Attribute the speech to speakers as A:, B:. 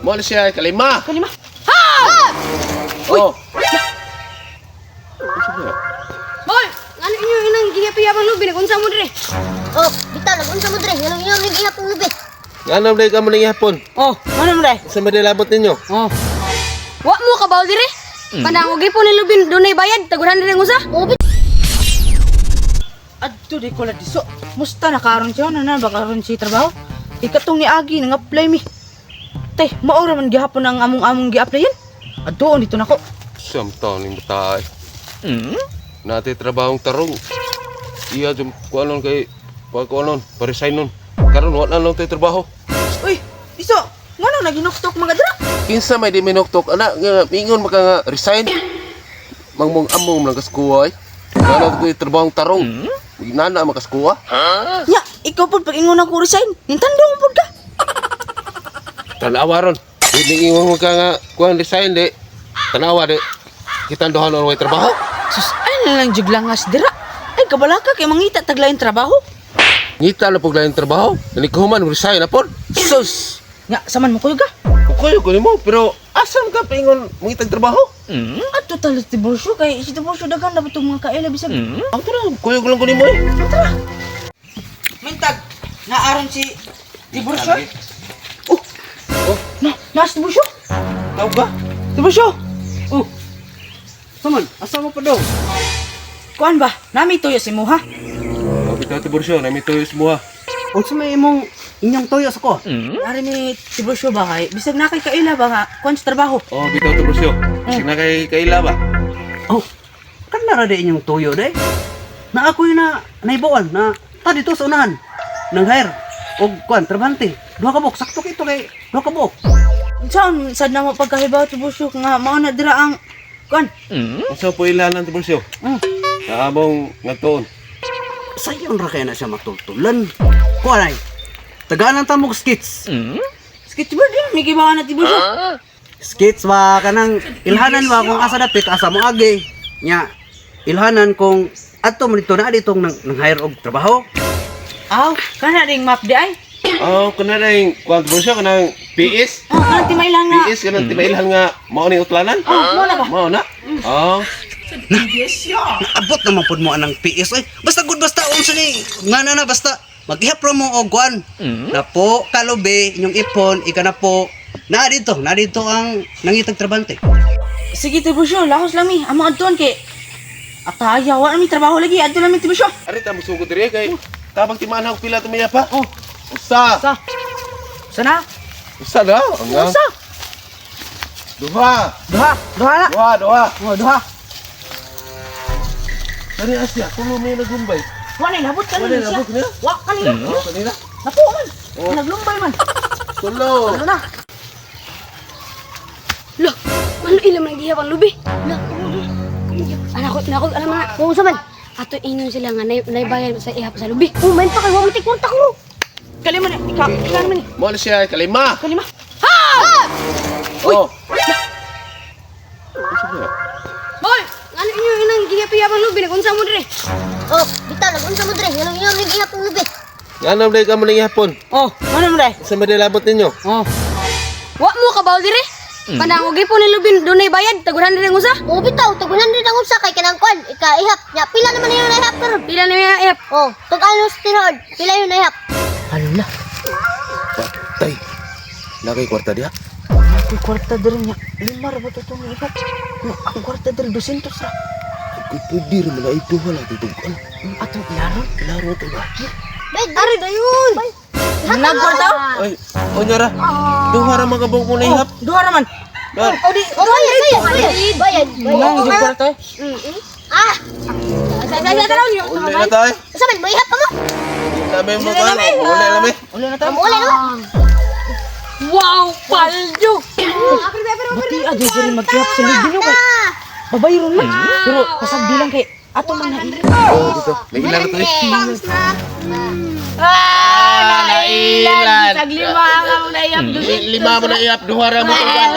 A: Mo na siya kalima.
B: Kalima. Ha!
A: Oh.
C: Boy, ano inyo inang gihapi-yapang lubi nagunsa mo dire?
D: Oh, bitaw nagunsa mo dire. Yan ang ihap ng lubi.
A: Ngano day ka mo ning hapon?
B: Oh, ano mo dai?
A: Sa madilabot ninyo?
B: Oh.
C: Wa mo kabaw dire? Kanang ugi po ni lubi dunay bayad taguran dire ngusa?
D: Oh,
B: Adto di ko la diso. Musta nakaron siya na bakaron si trabaho. Ikatong ni Agi nang apply mi. Tay, maora man gihapon ang among gi-applyan. Adto dito nako.
A: Samtang ning batay. Nati trabahong tarong. Iya jum kuanon kay kuanon, pa-resign nun. Karon wala lang tay trabaho.
B: Uy, diso. Ngano na ginuktok mga dra?
A: Kinsa may di minuktok ana nga mingon maka nga resign. Mangmong among lang kaskuhay. Ngano ko'y trabahong tarong. Ginana makaskuha.
B: Nya, ikaw pud pag ingon ako resign. Nintando mo pud ka.
A: Tanawa ron. Hindi ingon mo ka nga kuan resign di. Tanawa di. Kita dohan way trabaho.
B: Sus, ay na lang juglangas dira. Ay kabalaka kay mangita taglain trabaho.
A: Ngita na pug lain trabaho. Dili ko man resign na pod. Sus.
B: Nya, saman mo kuyo ka.
A: Kukuyo ko nimo pero asam ka pingon mangitag trabaho?
B: Adto talo ti Borsyo kay si Borsyo dagan dapat tong mga kaila bisag.
A: Ang tara, kuyo ko lang ko nimo eh.
B: Mintag, naaron si Ti Borsyo. Nas Ti Borsyo.
A: Tawag ba?
B: Ti Borsyo.
E: Saman, asa mo pa daw?
B: Kuan ba? Nami tuyo si Muha.
A: Bitaw ti Borsyo, nami toyo semua.
E: Unsa may imong inyong toyo sa ko?
B: Ari ni Ti Borsyo ba kay bisag na kay kaila ba nga kuan sa trabaho.
A: Oh, bitaw ti Borsyo. Sige na kay kaila ba?
E: Oh, kan na ra inyong toyo day. Na ako na naibuan na ta dito sa unahan. Nang hire og kuan trabante. Duha ka bok sakto kito kay duha ka bok.
B: Saan sad na mo pagkahibaw Ti Borsyo nga mao na dira ang kuan.
A: Unsa po ilanan ti Borsyo? Sa among ngatuon.
E: Sayon ra kay na siya matultulan. Kuan ay. Tagalan ta mo skits.
B: Skateboard din may gibawa na Ti Borsyo.
E: Skits ba kanang ilhanan ba kung asa dapit asa mo agi. Nya ilhanan kung adto mo dito na ditong nang hire og trabaho.
B: Aw, kana ding map di ay.
A: Oh, kana ring kuan ti Borsyo kanang PS.
B: Oh, kana ti mailang nga.
A: PS kanang timailhan nga mao ni utlanan.
B: Mo na ba?
A: Mao na. Oh.
E: Abot naman pud mo anang PS ay. Basta good basta unsa ni ngana na basta mag-ihap ra mo og kuan. Na po kalubi inyong ipon ika na po. Na dito ang nangitag trabante.
B: Sige Ti Borsyo, lahos lang mi. Amo adton kay ataya wa mi trabaho lagi adto lang mi Ti Borsyo.
A: Ari ta musugod diri kay tabang timaan og pila tumiya pa.
B: Oh,
A: Usa.
B: sa. Sana?
A: Usa daw. Ang
B: Sa.
A: duha.
B: Duha, duha na.
A: Duha.
B: Oh, duha.
A: Dari Asya, kuno may nagumbay.
B: Wa na labot kanina
A: Wala
B: siya.
A: labot niya.
B: Wa kanina.
A: Oh, kanina.
B: Napo man. Naglumbay man.
A: Tulo.
B: Ano na?
C: Loh, ano ilam nang gihapang lubi? Loh. Anak ko, alam na. Oo, saman. Ato inon sila nga naibayan sa ihap sa lubi. Oh, main pa kay wa mo tikwarta ko.
B: Kalima na. Ikaw naman ni.
A: Mo na siya kalima.
B: Kalima.
A: Oh.
C: Boy, ano inyo inang gihapi-yapang lubi nagunsa mo dire?
D: oh, bitaw nagunsa mo dire. Yan ang ihap ng lubi.
A: Ngano day ka mo ning hapon?
B: Oh, ano mo dai?
A: Sa madilabot ninyo?
B: Oh.
C: Wa mo kabaw dire? Kanang ugi po ni lubi dunay bayad taguran dire ngusa?
D: Oh, bitaw tagulan din ang usa kay kanang kuan. Ika ihap. Nya pila naman yung ihap karon?
C: Pila na may ihap?
D: Oh, tug anos tinuod. Pila yung ihap?
B: Ano na?
A: Tay. Nakay kwarta diha.
B: Ako kwarta diri niya. Lima ra ba to tong ikat? Ang kwarta diri 200 ra.
A: Kay pwede rin mga ito wala tutugan.
B: Atong ilaro.
A: Laro to ba?
D: Bed, ari dayon.
B: Nagkwarta?
A: Ay, o nyara. Duha ra mga bong kung ihap.
B: Duha naman.
A: Dar.
B: Oh, di.
D: Oh, bayad.
B: Nang kwarta.
D: Ah,
C: Sa niyo.
A: Uli na tayo.
D: sabi mo ihap pa mo.
A: Sabi mo ba? Uli na mi.
B: Uli na tayo.
D: Uli no.
C: Wow, paljo.
B: Bati adi diri mag-ihap sa lubi niyo kay babayron man. Pero pasagdi lang kay ato man na ila.
A: Oh, dito. May ilan na to eh.
C: Nailan. Taglima ka mo na ihap.
A: Lima mo na ihap. Duha ra mo tugan.